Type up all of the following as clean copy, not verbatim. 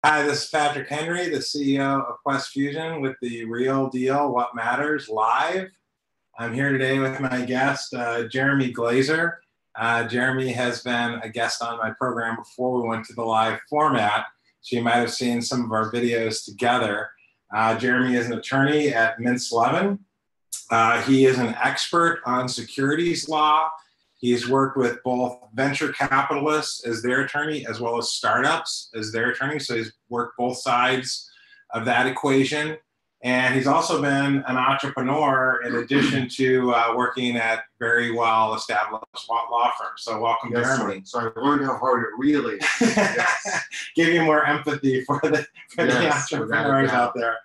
Hi, this is Patrick Henry, the CEO of QuestFusion with the Real Deal What Matters Live. I'm here today with my guest, Jeremy Glaser. Jeremy has been a guest on my program before we went to the live format, so you might have seen some of our videos together. Jeremy is an attorney at Mintz Levin. He is an expert on securities law. He's worked with both venture capitalists as their attorney as well as startups as their attorney. So he's worked both sides of that equation. And he's also been an entrepreneur in addition to working at very well-established law firms. So welcome, yes, Jeremy. So I learned how hard it really is. Yes. Give you more empathy for the entrepreneurs out there.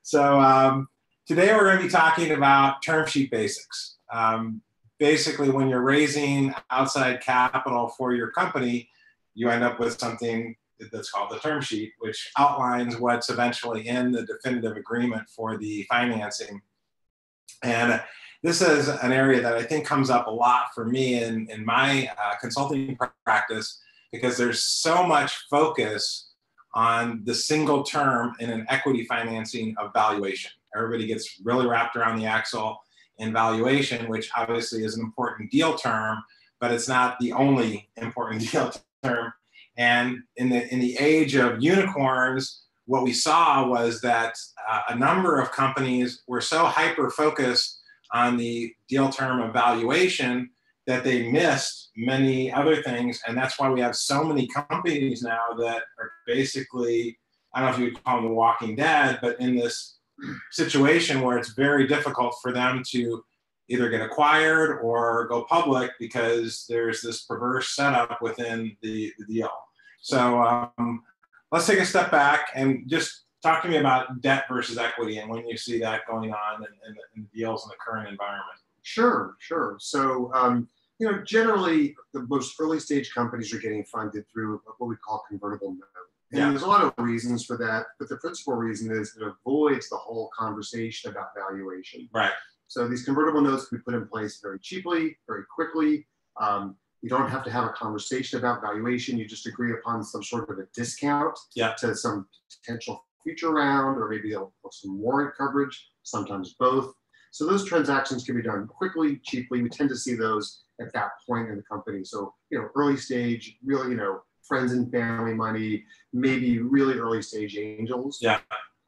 So today we're going to be talking about term sheet basics. Basically, when you're raising outside capital for your company, you end up with something that's called the term sheet, which outlines what's eventually in the definitive agreement for the financing. And this is an area that I think comes up a lot for me in my consulting practice, because there's so much focus on the single term in an equity financing of valuation. Everybody gets really wrapped around the axle in valuation, which obviously is an important deal term, but it's not the only important deal term. And in the age of unicorns, what we saw was that a number of companies were so hyper-focused on the deal term of valuation that they missed many other things. And that's why we have so many companies now that are basically, I don't know if you would call them the Walking Dead, but in this situation where it's very difficult for them to either get acquired or go public because there's this perverse setup within the deal. So let's take a step back and just talk to me about debt versus equity and when you see that going on in deals in the current environment. Sure. So, generally the most early stage companies are getting funded through what we call convertible note. And there's a lot of reasons for that, but the principal reason is it avoids the whole conversation about valuation. Right. So these convertible notes can be put in place very cheaply, very quickly. You don't have to have a conversation about valuation. You just agree upon some sort of a discount to some potential future round, or maybe some warrant coverage, sometimes both. So those transactions can be done quickly, cheaply. We tend to see those at that point in the company. So, early stage, really, friends and family money, maybe really early stage angels. Yeah.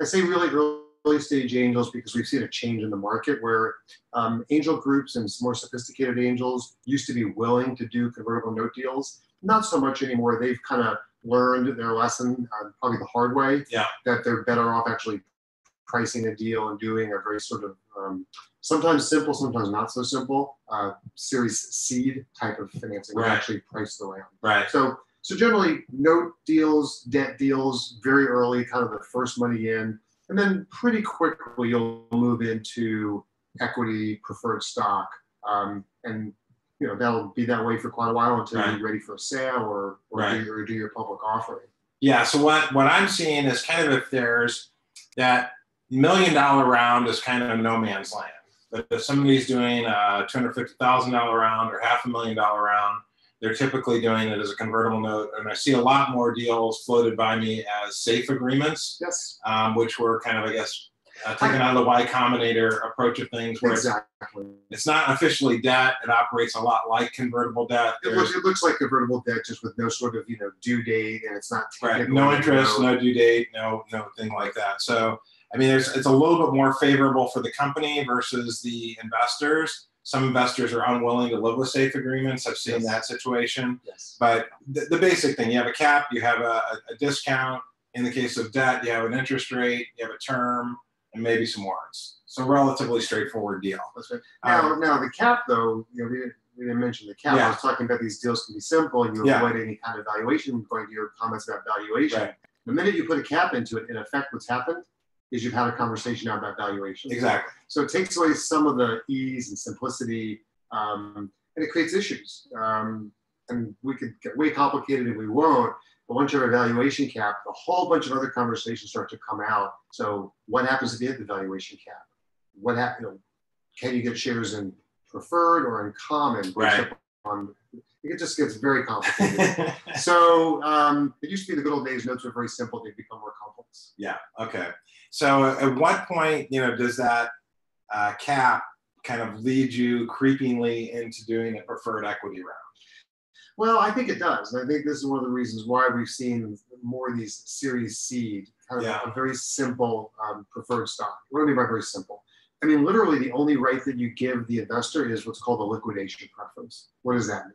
I say really early stage angels because we've seen a change in the market where angel groups and more sophisticated angels used to be willing to do convertible note deals. Not so much anymore. They've kind of learned their lesson, probably the hard way, that they're better off actually pricing a deal and doing a very sort of sometimes simple, sometimes not so simple, series seed type of financing, which actually price the round. Right. So generally, note deals, debt deals, very early, kind of the first money in, and then pretty quickly you'll move into equity, preferred stock, and that'll be that way for quite a while until you're ready for a sale or do your public offering. Yeah. So what I'm seeing is kind of if there's that $1 million round is kind of no man's land, but if somebody's doing a $250,000 round or $500,000 round, they're typically doing it as a convertible note. And I see a lot more deals floated by me as safe agreements, which were kind of, I guess, taking on the Y Combinator approach of things where it's not officially debt. It operates a lot like convertible debt. It looks like convertible debt, just with no sort of, due date, and it's not no interest, no due date, no thing like that. So, I mean, it's a little bit more favorable for the company versus the investors. Some investors are unwilling to live with safe agreements. I've seen that situation. But the basic thing, you have a cap, you have a discount. In the case of debt, you have an interest rate, you have a term, and maybe some warrants. So relatively straightforward deal. That's right. Now the cap, though, we didn't mention the cap. I was talking about these deals can be simple and you avoid any kind of valuation, going to your comments about valuation. Right. The minute you put a cap into it, in effect, what's happened is you've had a conversation now about valuation. Exactly. So it takes away some of the ease and simplicity, and it creates issues. And we could get way complicated if we won't, but once you have a valuation cap, a whole bunch of other conversations start to come out. So what happens if you hit the valuation cap? What happens? Can you get shares in preferred or in common? Right. It just gets very complicated. So it used to be the good old days. Notes were very simple. They become more complex. Yeah. Okay. So at what point, does that cap kind of lead you creepingly into doing a preferred equity round? Well, I think it does. And I think this is one of the reasons why we've seen more of these Series C, kind of a very simple preferred stock. What do I mean by very simple? I mean, literally the only right that you give the investor is what's called a liquidation preference. What does that mean?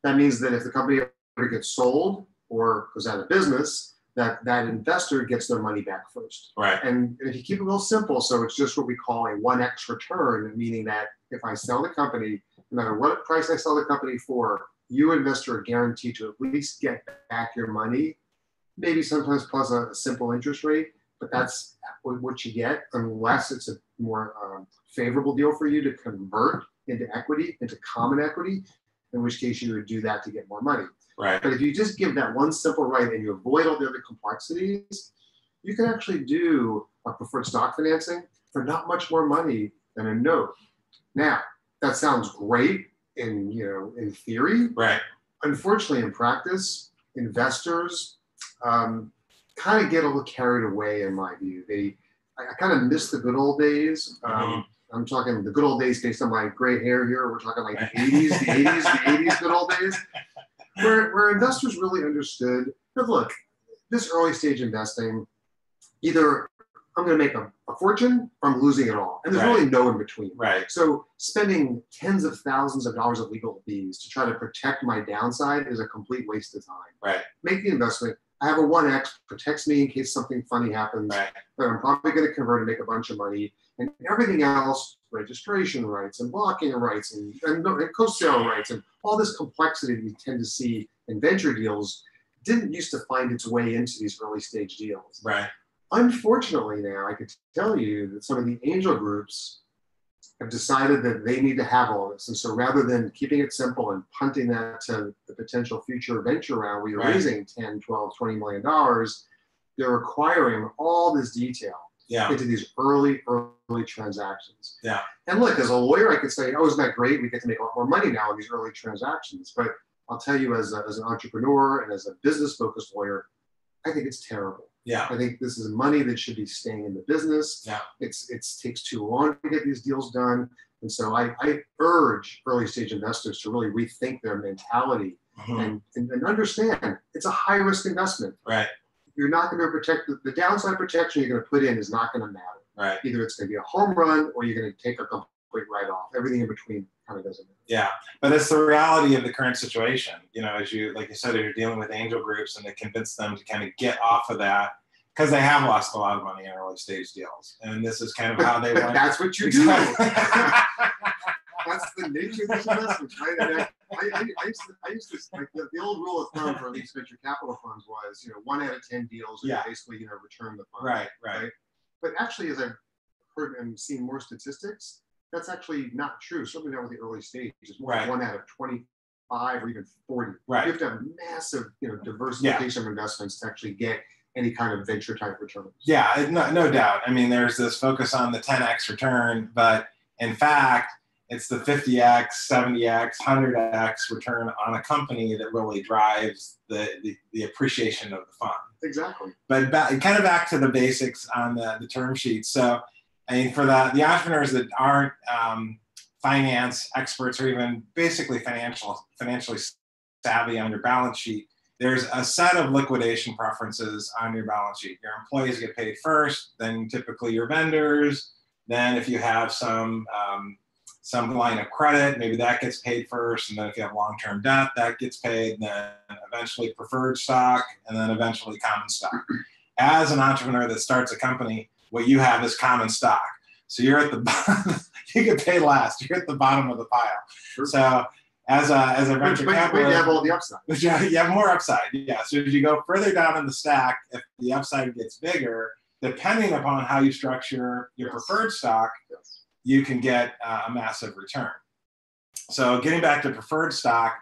That means that if the company ever gets sold or goes out of business, that investor gets their money back first. Right. And if you keep it real simple, so it's just what we call a 1x return, meaning that if I sell the company, no matter what price I sell the company for, you investor are guaranteed to at least get back your money, maybe sometimes plus a simple interest rate, but that's what you get unless it's a more favorable deal for you to convert into equity, into common equity, in which case you would do that to get more money. Right. But if you just give that one simple right and you avoid all the other complexities, you can actually do a preferred stock financing for not much more money than a note. Now, that sounds great in theory. Right. Unfortunately, in practice, investors kind of get a little carried away, in my view. I kind of miss the good old days. I'm talking the good old days based on my gray hair here. We're talking like the 80s, the 80s good old days, where investors really understood that, look, this early stage investing, either I'm going to make a fortune or I'm losing it all. And there's really no in between. Right. So spending tens of thousands of dollars of legal fees to try to protect my downside is a complete waste of time. Right. Make the investment. I have a 1x, protects me in case something funny happens. Right. But I'm probably going to convert and make a bunch of money. And everything else, registration rights and blocking rights and co-sale rights and all this complexity that we tend to see in venture deals didn't used to find its way into these early stage deals. Right. Unfortunately, now I can tell you that some of the angel groups have decided that they need to have all this. And so rather than keeping it simple and punting that to the potential future venture round where you're raising 10, 12, $20 million, they're requiring all this detail into these early transactions. Yeah. And look, as a lawyer, I could say, oh, isn't that great? We get to make a lot more money now in these early transactions. But I'll tell you, as an entrepreneur and as a business-focused lawyer, I think it's terrible. Yeah. I think this is money that should be staying in the business. Yeah. It takes too long to get these deals done. And so I urge early stage investors to really rethink their mentality and understand it's a high risk investment. Right. You're not going to protect the downside protection you're going to put in is not going to matter. Right. Either it's going to be a home run or you're going to take a complete write off. Everything in between kind of doesn't matter. Yeah, but it's the reality of the current situation. As you said, you're dealing with angel groups and to convince them to kind of get off of that because they have lost a lot of money in early stage deals. And this is kind of how they want. That's what you do. That's the nature of this investment, right? I used to like the old rule of thumb for these venture capital funds was, 1 out of 10 deals are basically, return the fund. Right. But actually, as I've heard and seen more statistics, that's actually not true. Certainly not with the early stage. It's more like 1 out of 25 or even 40. Right. You have to have massive, diversification of investments to actually get any kind of venture type returns. Yeah, no doubt. I mean, there's this focus on the 10x return, but in fact, it's the 50x, 70x, 100x return on a company that really drives the appreciation of the fund. Exactly. But kind of back to the basics on the term sheet. So, I mean, for the entrepreneurs that aren't finance experts or even basically financially savvy on your balance sheet, there's a set of liquidation preferences on your balance sheet. Your employees get paid first, then typically your vendors. Then if you have some line of credit, maybe that gets paid first. And then if you have long-term debt, that gets paid. And then eventually preferred stock, and then eventually common stock. As an entrepreneur that starts a company, what you have is common stock. So you're at the bottom, you get paid last. You're at the bottom of the pile. Sure. So as a venture capitalist, you have all the upside. You have more upside. Yeah. So as you go further down in the stack, if the upside gets bigger, depending upon how you structure your preferred stock, you can get a massive return. So getting back to preferred stock,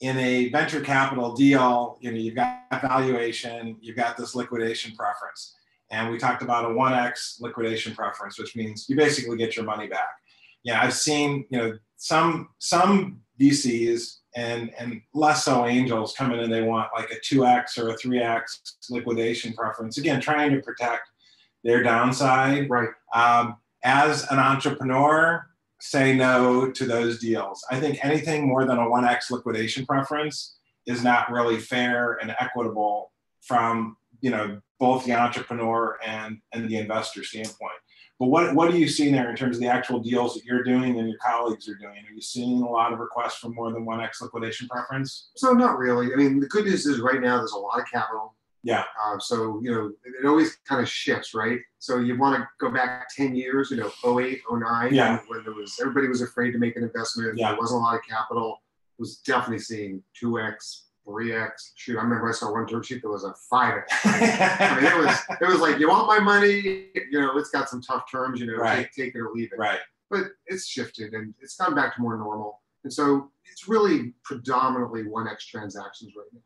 in a venture capital deal, you've got valuation, you've got this liquidation preference. And we talked about a 1x liquidation preference, which means you basically get your money back. I've seen, some VCs and less so angels come in and they want like a 2x or a 3x liquidation preference. Again, trying to protect their downside. Right. As an entrepreneur, say no to those deals. I think anything more than a 1x liquidation preference is not really fair and equitable from, you know, both the entrepreneur and the investor standpoint. But what are you seeing there in terms of the actual deals that you're doing and your colleagues are doing? Are you seeing a lot of requests for more than 1x liquidation preference? So not really. I mean, the good news is right now there's a lot of capital. Yeah. So, you know, it always kind of shifts, right? So you want to go back 10 years, you know, 08, 09, yeah. when there was, everybody was afraid to make an investment. Yeah. There wasn't a lot of capital. Was definitely seeing 2x, 3x. Shoot, I remember I saw one term sheet that was a 5x. I mean, it was like, you want my money? You know, it's got some tough terms, you know, right. take it or leave it. Right. But it's shifted and it's gone back to more normal. And so it's really predominantly 1x transactions right now.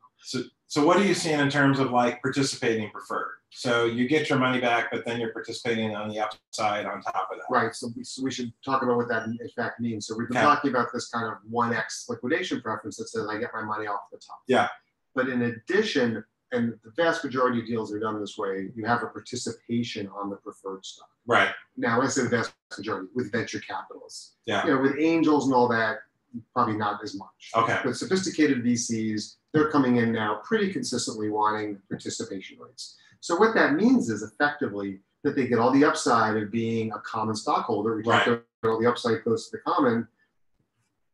So what are you seeing in terms of like participating preferred? So you get your money back, but then you're participating on the upside on top of that. Right. So we should talk about what that in fact means. So we've been talking about this kind of 1x liquidation preference that says I get my money off the top. Yeah. But in addition, and the vast majority of deals are done this way, you have a participation on the preferred stock. Right. Now, when I say the vast majority, with venture capitalists. Yeah. You know, with angels and all that, probably not as much. Okay. But sophisticated VCs, they're coming in now pretty consistently wanting participation rates. So what that means is effectively that they get all the upside of being a common stockholder. We talked about all the upside goes to the common,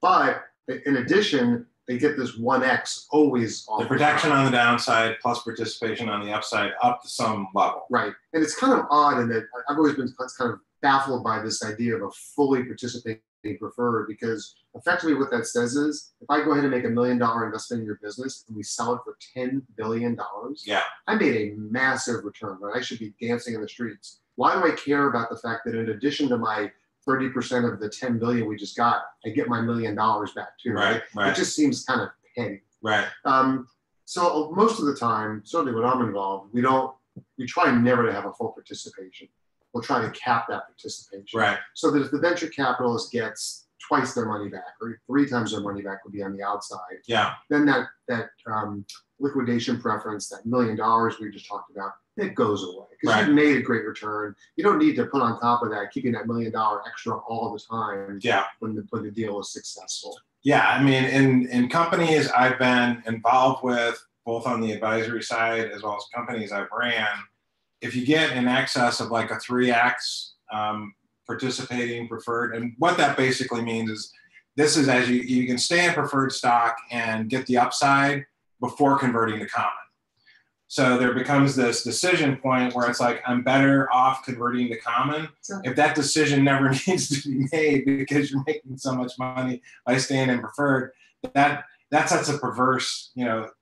but in addition, they get this 1x always on the protection on the downside plus participation on the upside up to some level. Right. And it's kind of odd in that I've always been kind of baffled by this idea of a fully participating preferred, because effectively what that says is if I go ahead and make $1 million investment in your business and we sell it for $10 billion, yeah, I made a massive return, right? I should be dancing in the streets. Why do I care about the fact that in addition to my 30% of the 10 billion we just got, I get my $1 million back too, right? It just seems kind of petty. Right. So most of the time, certainly when I'm involved, we try never to have a full participation. We'll try to cap that participation. Right. So that if the venture capitalist gets twice their money back or 3 times their money back would be on the outside. Yeah. Then that liquidation preference, that $1 million we just talked about, it goes away because you've made a great return. You don't need to put on top of that, keeping that $1 million extra all the time. Yeah. When the deal is successful. Yeah. I mean, in companies I've been involved with, both on the advisory side as well as companies I've ran, if you get in excess of like a 3x participating preferred, and what that basically means is this is as you can stay in preferred stock and get the upside before converting to common. So there becomes this decision point where it's like, I'm better off converting to common. If that decision never needs to be made because you're making so much money by staying in preferred, that sets a perverse,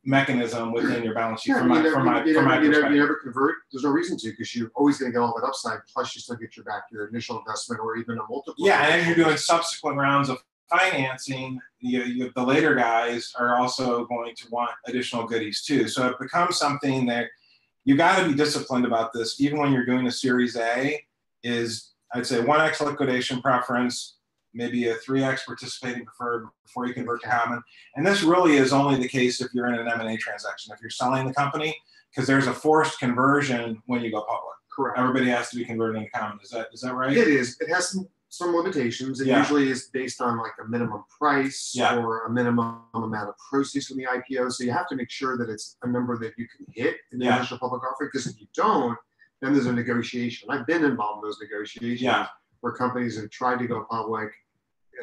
mechanism within your balance sheet. From my perspective, you never convert. There's no reason to, because you're always going to get all that upside. Plus, you still get your initial investment or even a multiple. Yeah, and you're doing subsequent rounds of financing. The later guys are also going to want additional goodies too. So it becomes something that you got to be disciplined about this. Even when you're doing a Series A, is I'd say 1x liquidation preference, maybe a 3x participating preferred before you convert to common. And this really is only the case if you're in an M&A transaction, if you're selling the company, because there's a forced conversion when you go public. Correct. Everybody has to be converted into common. Is that right? It is. It has some limitations. It usually is based on like a minimum price or a minimum amount of proceeds from the IPO. So you have to make sure that it's a number that you can hit in the initial public offering, because if you don't, then there's a negotiation. I've been involved in those negotiations where companies have tried to go public,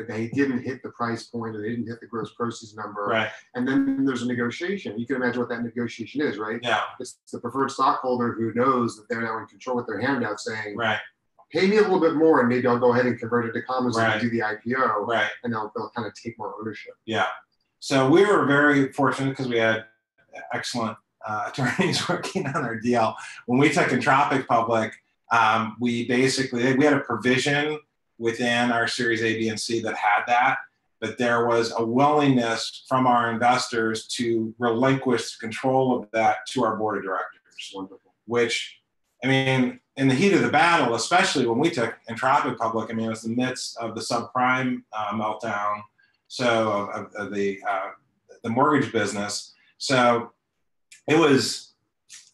they didn't hit the price point or they didn't hit the gross proceeds number. Right. And then there's a negotiation. You can imagine what that negotiation is, right? Yeah. It's the preferred stockholder who knows that they're now in control with their handout saying, right, pay me a little bit more and maybe I'll go ahead and convert it to commons and do the IPO. Right. And they'll kind of take more ownership. Yeah. So we were very fortunate because we had excellent attorneys working on our deal. When we took Entropic public, we had a provision within our Series A, B, and C that had that, but there was a willingness from our investors to relinquish control of that to our board of directors. Wonderful. Which, I mean, in the heat of the battle, especially when we took Entropic public, I mean, it was the midst of the subprime meltdown. of the mortgage business. So it was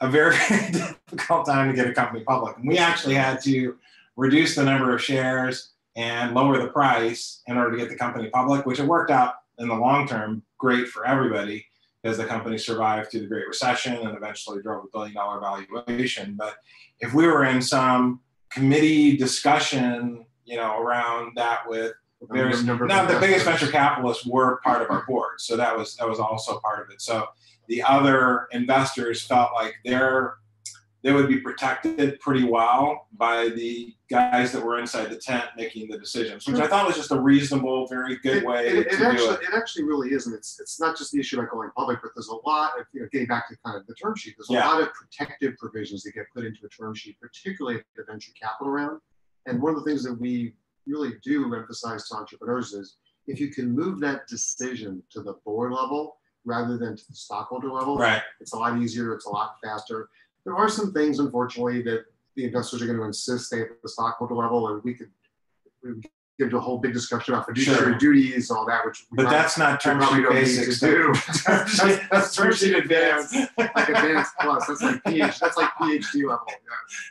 a very, very difficult time to get a company public. And we actually had to reduce the number of shares and lower the price in order to get the company public, which it worked out in the long term great for everybody, because the company survived through the Great Recession and eventually drove a $1 billion valuation. But if we were in some committee discussion, around that with the biggest venture capitalists were part of our board, so that was also part of it. So the other investors felt like they would be protected pretty well by the guys that were inside the tent making the decisions, which I thought was just a reasonable, very good way to do it. It actually really is, and it's not just the issue about going public, but there's a lot of, getting back to kind of the term sheet, there's a lot of protective provisions that get put into a term sheet, particularly at the venture capital round. And one of the things that we really do emphasize to entrepreneurs is, if you can move that decision to the board level rather than to the stockholder level, it's a lot easier, it's a lot faster. There are some things, unfortunately, that the investors are going to insist stay at the stockholder level, and we could get into a whole big discussion about fiduciary duties, all that, but that's not term sheet basics. That's term sheet advanced, like advanced plus. That's like PhD level. Yeah.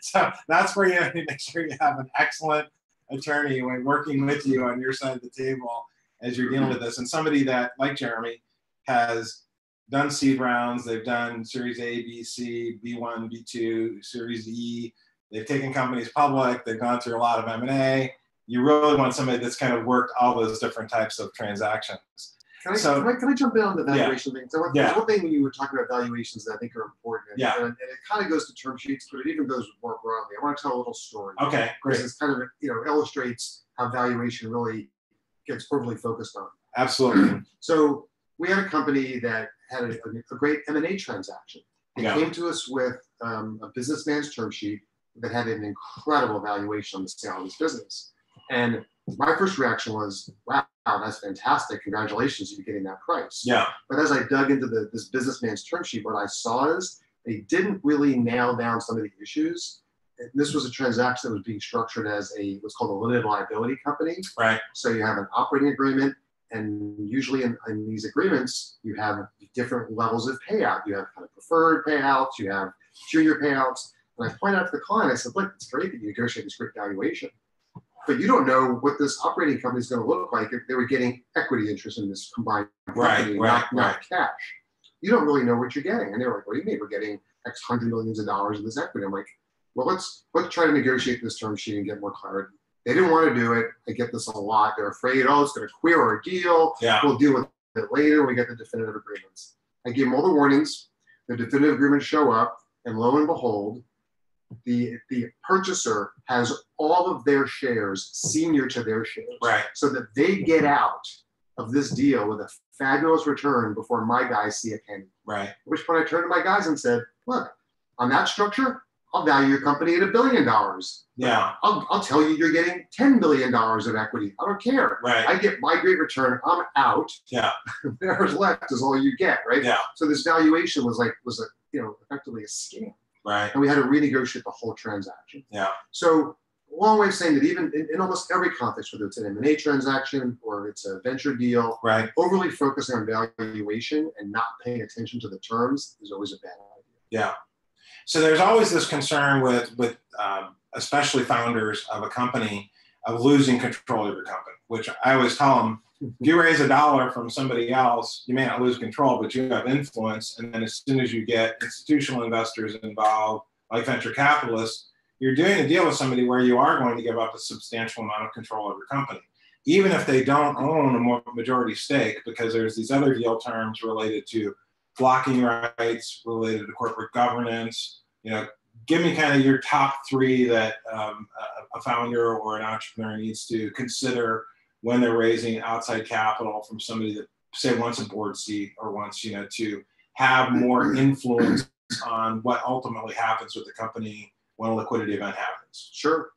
So that's where you have to make sure you have an excellent attorney when working with you on your side of the table as you're dealing with this, and somebody that, like Jeremy, has done seed rounds. They've done Series A, B, C, B1, B2, Series E. They've taken companies public. They've gone through a lot of M&A. You really want somebody that's kind of worked all those different types of transactions. Can I jump in on the valuation thing? So there's one thing when you were talking about valuations that I think are important, and it kind of goes to term sheets, but it even goes more broadly. I want to tell a little story. Okay, great. This kind of illustrates how valuation really gets overly focused on. Absolutely. So we had a company that had a great M&A transaction. They came to us with a businessman's term sheet that had an incredible valuation on the sale of this business. And my first reaction was, wow, that's fantastic. Congratulations, you're getting that price. Yeah. But as I dug into this businessman's term sheet, what I saw is they didn't really nail down some of the issues. And this was a transaction that was being structured as what's called a limited liability company. Right. So you have an operating agreement, and usually in these agreements, you have different levels of payout. You have kind of preferred payouts, you have junior payouts. And I pointed out to the client, I said, look, it's great that you negotiate this great valuation, but you don't know what this operating company is going to look like if they were getting equity interest in this combined company, not cash. You don't really know what you're getting. And they were like, what do you mean? We're getting X hundred millions of dollars in this equity. I'm like, well, let's try to negotiate this term sheet and get more clarity. They didn't want to do it. I get this a lot. They're afraid, oh, it's going to queer our deal. Yeah. We'll deal with it later when we get the definitive agreements. I gave them all the warnings. The definitive agreements show up, and lo and behold, the purchaser has all of their shares senior to their shares, right? So that they get out of this deal with a fabulous return before my guys see a penny. Right. At which point I turned to my guys and said, look, on that structure, I'll value your company at $1 billion. Yeah. I'll tell you you're getting $10 billion of equity. I don't care. Right. I get my great return. I'm out. Yeah. Whatever's left is all you get. Right. Yeah. So this valuation was effectively a scam. Right. And we had to renegotiate the whole transaction. Yeah. So a long way of saying that even in almost every context, whether it's an M&A transaction or it's a venture deal, right, overly focusing on valuation and not paying attention to the terms is always a bad idea. Yeah. So there's always this concern with especially founders of a company of losing control of your company, which I always tell them, if you raise $1 from somebody else, you may not lose control, but you have influence. And then as soon as you get institutional investors involved, like venture capitalists, you're doing a deal with somebody where you are going to give up a substantial amount of control of your company, even if they don't own a majority stake, because there's these other deal terms related to blocking rights, related to corporate governance. Give me kind of your top 3 that a founder or an entrepreneur needs to consider when they're raising outside capital from somebody that, say, wants a board seat or wants, to have more influence on what ultimately happens with the company when a liquidity event happens. Sure.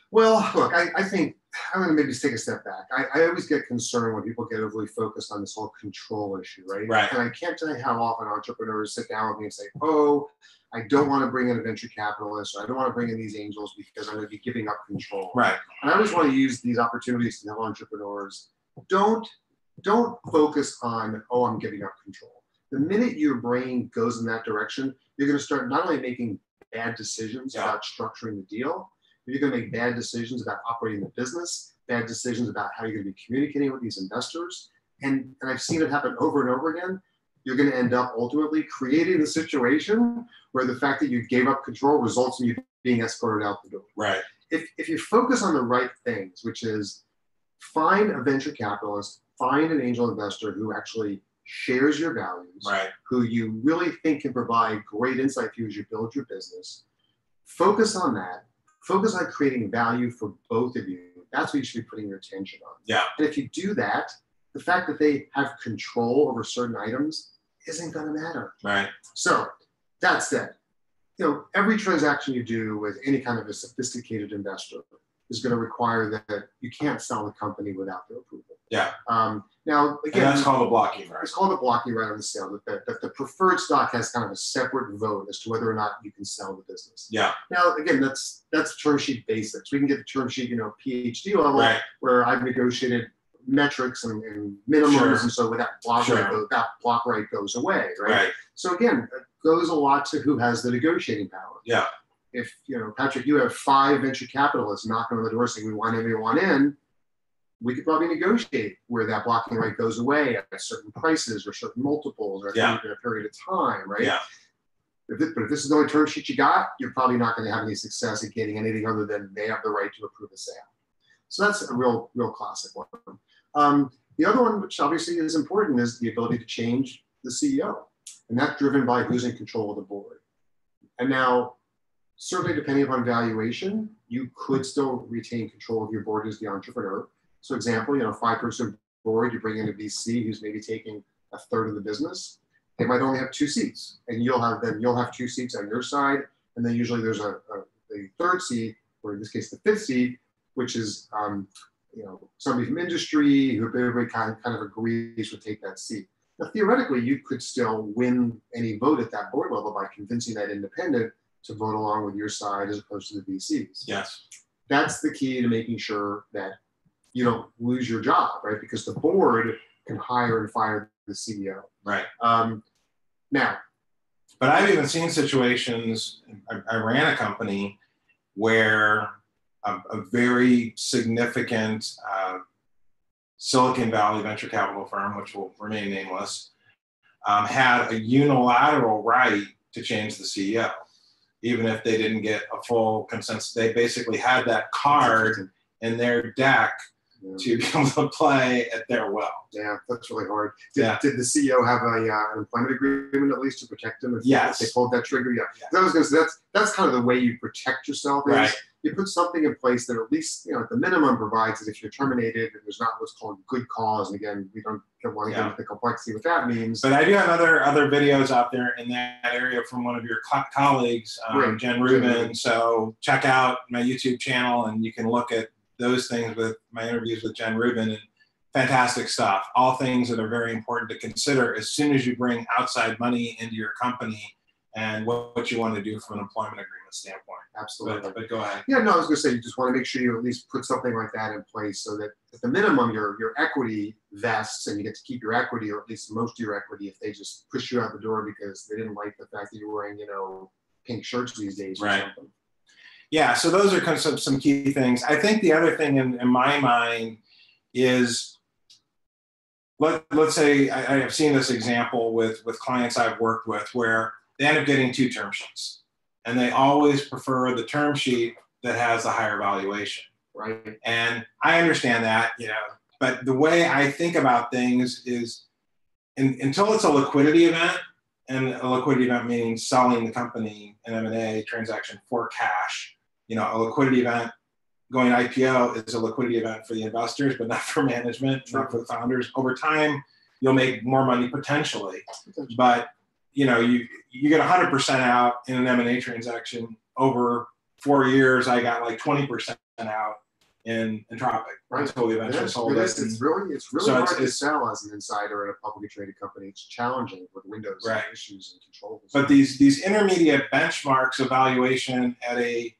Well, look, I think I'm going to maybe take a step back. I always get concerned when people get overly focused on this whole control issue, right? Right. And I can't tell you how often entrepreneurs sit down with me and say, oh, I don't want to bring in a venture capitalist, or I don't want to bring in these angels because I'm going to be giving up control. Right. And I always want to use these opportunities to tell entrepreneurs don't focus on, oh, I'm giving up control. The minute your brain goes in that direction, you're going to start not only making bad decisions about structuring the deal, but you're going to make bad decisions about operating the business, bad decisions about how you're going to be communicating with these investors. And I've seen it happen over and over again. You're going to end up ultimately creating the situation where the fact that you gave up control results in you being escorted out the door. Right. If you focus on the right things, which is find a venture capitalist, find an angel investor who actually shares your values, right, who you really think can provide great insight for you as you build your business. Focus on that. Focus on creating value for both of you. That's what you should be putting your attention on. Yeah. And if you do that, the fact that they have control over certain items isn't going to matter. Right. So that said, every transaction you do with any kind of a sophisticated investor is going to require that you can't sell the company without their approval. Yeah. Now, again, and that's called a blocking right. It's called a blocking right on the sale. That the preferred stock has kind of a separate vote as to whether or not you can sell the business. Yeah. Now, again, that's term sheet basics. We can get the term sheet, PhD level, right, where I've negotiated metrics and minimums, and so with that block right goes away, right? So again, it goes a lot to who has the negotiating power. Yeah. If Patrick, you have 5 venture capitalists knocking on the door saying we want everyone in, we could probably negotiate where that blocking right goes away at certain prices or certain multiples or a period of time, right? Yeah. But if this is the only term sheet you got, you're probably not going to have any success in getting anything other than they have the right to approve a sale. So that's a real classic one. The other one, which obviously is important, is the ability to change the CEO. And that's driven by who's in control of the board. And now, certainly depending upon valuation, you could still retain control of your board as the entrepreneur. So example, 5-person board, you bring in a VC who's maybe taking a third of the business. They might only have 2 seats, and you'll have 2 seats on your side. And then usually there's a third seat, or in this case, the 5th seat, which is somebody from industry who everybody kind of agrees would take that seat. Now, theoretically, you could still win any vote at that board level by convincing that independent to vote along with your side as opposed to the VCs. Yes. That's the key to making sure that you don't lose your job, right? Because the board can hire and fire the CEO. Right. Now. But I've even seen situations, I ran a company where a very significant Silicon Valley venture capital firm, which will remain nameless, had a unilateral right to change the CEO, even if they didn't get a full consensus. They basically had that card in their deck to be able to play at their will. Yeah, that's really hard. Did the CEO have an employment agreement at least to protect him if they pulled that trigger? Yeah. I was going to say that's kind of the way you protect yourself. Right. You put something in place that at least at the minimum provides that if you're terminated, there's not what's called good cause. And again, we don't want to get into the complexity of what that means. But I do have other videos out there in that area from one of your colleagues, Jen Rubin. So check out my YouTube channel and you can look at those things with my interviews with Jen Rubin, and fantastic stuff. All things that are very important to consider as soon as you bring outside money into your company and what you want to do from an employment agreement standpoint. Absolutely. But go ahead. Yeah, no, I was going to say, you just want to make sure you at least put something like that in place so that at the minimum your equity vests and you get to keep your equity, or at least most of your equity, if they just push you out the door because they didn't like the fact that you're wearing, pink shirts these days or something. Yeah, so those are kind of some key things. I think the other thing in my mind is, let's say I have seen this example with clients I've worked with where they end up getting 2 term sheets, and they always prefer the term sheet that has the higher valuation. Right. And I understand that, but the way I think about things is until it's a liquidity event, and a liquidity event meaning selling the company, an M&A transaction for cash. A liquidity event going IPO is a liquidity event for the investors, but not for management, not for the founders. Over time, you'll make more money potentially, but you get 100% out in an M&A transaction. Over 4 years, I got like 20% out in Entropic until we eventually sold it. It's really hard to sell as an insider in a publicly traded company. It's challenging with windows and issues and controls. But these intermediate benchmarks of valuation at a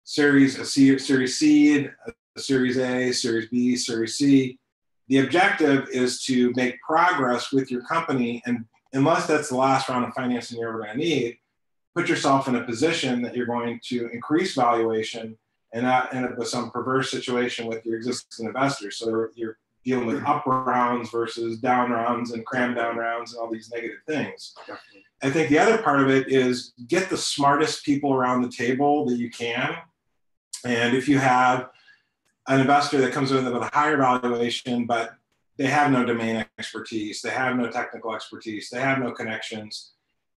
Series seed, a Series A, Series B, Series C, the objective is to make progress with your company, and unless that's the last round of financing you're ever going to need, put yourself in a position that you're going to increase valuation and not end up with some perverse situation with your existing investors. So you're dealing with up rounds versus down rounds and cram down rounds and all these negative things. Definitely. I think the other part of it is get the smartest people around the table that you can. And if you have an investor that comes in with a higher valuation, but they have no domain expertise, they have no technical expertise, they have no connections,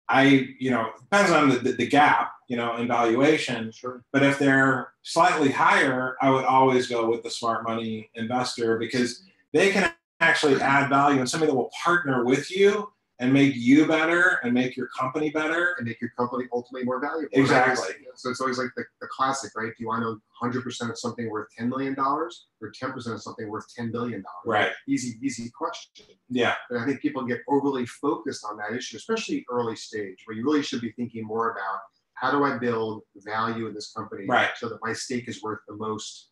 depends on the gap, in valuation. Sure. But if they're slightly higher, I would always go with the smart money investor, because they can actually add value, and somebody that will partner with you and make you better and make your company better. And make your company ultimately more valuable. Exactly. Right? So it's always like the classic, right? Do you want to know 100% of something worth $10 million or 10% of something worth $10 billion? Right. Easy question. Yeah. But I think people get overly focused on that issue, especially early stage, where you really should be thinking more about how do I build value in this company so that my stake is worth the most,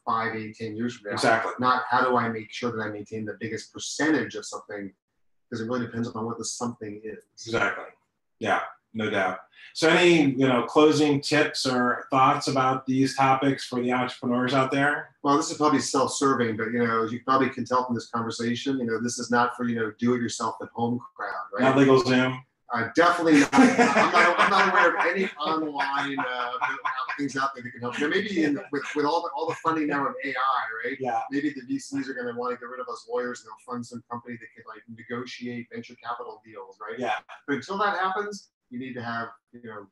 5, 8, 10 years from now. Exactly. Not how do I make sure that I maintain the biggest percentage of something, because it really depends on what the something is. Exactly. Yeah, no doubt. So any, closing tips or thoughts about these topics for the entrepreneurs out there? Well, this is probably self-serving, but, as you probably can tell from this conversation, this is not for, do-it-yourself at home crowd, right? Not LegalZoom. Definitely not. I'm not aware of any online things out there that can help. There may be with all the funding now in AI, right? Yeah. Maybe the VCs are going to want to get rid of us lawyers, and they'll fund some company that can negotiate venture capital deals, right? Yeah. But until that happens, you need to have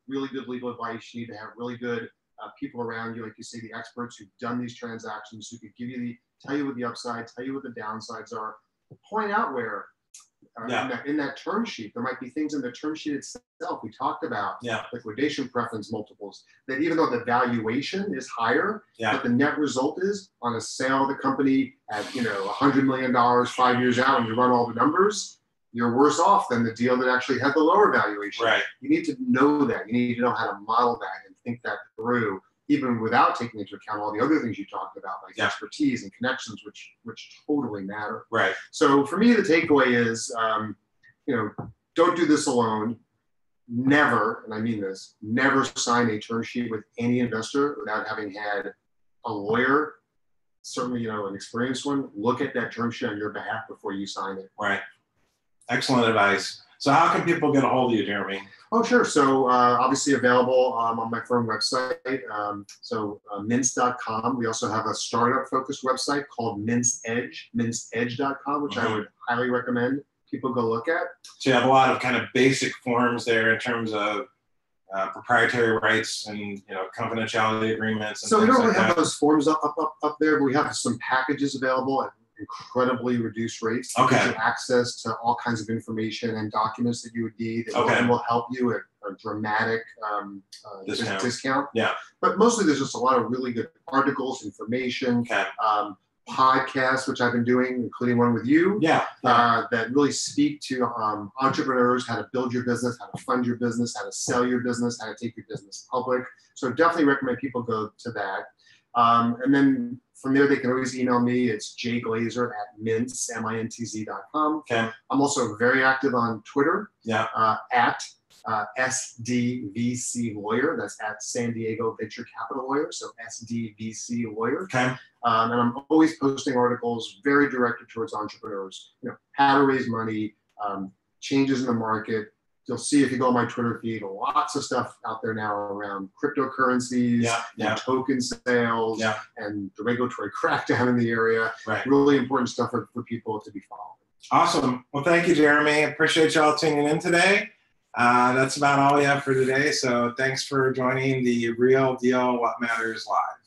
really good legal advice. You need to have really good people around you, like you say, the experts who've done these transactions, who could tell you what the upsides, tell you what the downsides are, point out where. In that term sheet, there might be things in the term sheet itself. We talked about liquidation preference multiples, that even though the valuation is higher, but the net result is on a sale of the company at $100 million 5 years out, and you run all the numbers, you're worse off than the deal that actually had the lower valuation. Right. You need to know that. You need to know how to model that and think that through, even without taking into account all the other things you talked about, like expertise and connections, which totally matter. Right. So for me, the takeaway is, don't do this alone. Never, and I mean this, never sign a term sheet with any investor without having had a lawyer, certainly, an experienced one, look at that term sheet on your behalf before you sign it. Right. Excellent advice. So how can people get a hold of you, Jeremy? Oh, sure. So obviously available on my firm website. Mintz.com. We also have a startup-focused website called Mintz Edge, mintzedge.com, which I would highly recommend people go look at. So you have a lot of kind of basic forms there in terms of proprietary rights and confidentiality agreements. And so we don't really have those forms up there, but we have some packages available at incredibly reduced rates to get you access to all kinds of information and documents that you would need that will help you at a dramatic discount. Yeah. But mostly there's just a lot of really good articles, information, podcasts, which I've been doing, including one with you, that really speak to entrepreneurs, how to build your business, how to fund your business, how to sell your business, how to take your business public. So definitely recommend people go to that. And then from there, they can always email me. It's jglaser@mintz, mintz.com. Okay. I'm also very active on Twitter at SDVC Lawyer. That's at San Diego Venture Capital Lawyer. So SDVC Lawyer. Okay. And I'm always posting articles very directed towards entrepreneurs. How to raise money, changes in the market. You'll see if you go on my Twitter feed, lots of stuff out there now around cryptocurrencies, and token sales, and the regulatory crackdown in the area. Right. Really important stuff for people to be following. Awesome. Well, thank you, Jeremy. Appreciate y'all tuning in today. That's about all we have for today. So thanks for joining the Real Deal What Matters Live.